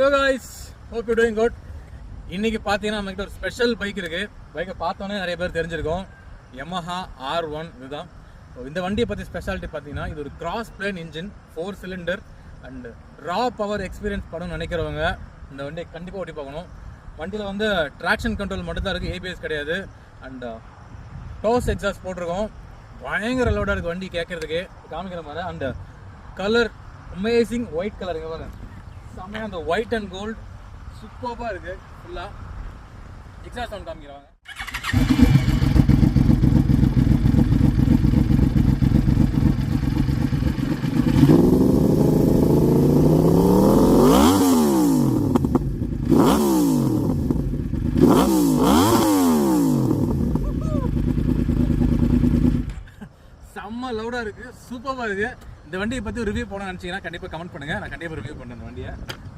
Hello guys, hope you're doing good. இன்னைக்கு பார்த்தீங்கன்னா நம்மகிட்ட ஒரு ஸ்பெஷல் பைக் இருக்கு. பைக்கை பார்த்தோன்னே நிறைய பேர் தெரிஞ்சிருக்கும். Yamaha R1 இதுதான். இந்த வண்டியை பற்றி ஸ்பெஷாலிட்டி பார்த்தீங்கன்னா இது ஒரு cross plane engine 4 cylinder and raw power experience பண்ணணும்னு நினைக்கிறவங்க இந்த வண்டியை கண்டிப்பாக ஓட்டி பார்க்கணும். வண்டியில் வந்து ட்ராக்ஷன் கண்ட்ரோல் மட்டும் தான் இருக்குது, ஏபிஎஸ் கிடையாது. அண்ட் டோஸ் எக்ஸாஸ்ட் போட்டிருக்கோம். பயங்கர லோடாக இருக்குது வண்டி கேட்கறதுக்கு, காமிக்கிற மாதிரி. And colour amazing white colour இங்கே பாருங்க, செம்மையாக அந்த ஒயிட் அண்ட் கோல்டு சூப்பராக இருக்குது. ஃபுல்லாக எக்ஸாஸ்ட் சவுண்ட் காமிக்கிறாங்க. செம்ம லவுடாக இருக்குது, சூப்பராக இருக்குது. இந்த வண்டியை பற்றி ரிவ்யூ போட நினச்சிங்கன்னா கண்டிப்பாக கமெண்ட் பண்ணுங்கள், நான் கண்டிப்பாக ரிவ்யூ பண்ணுறேன் இந்த வண்டியை.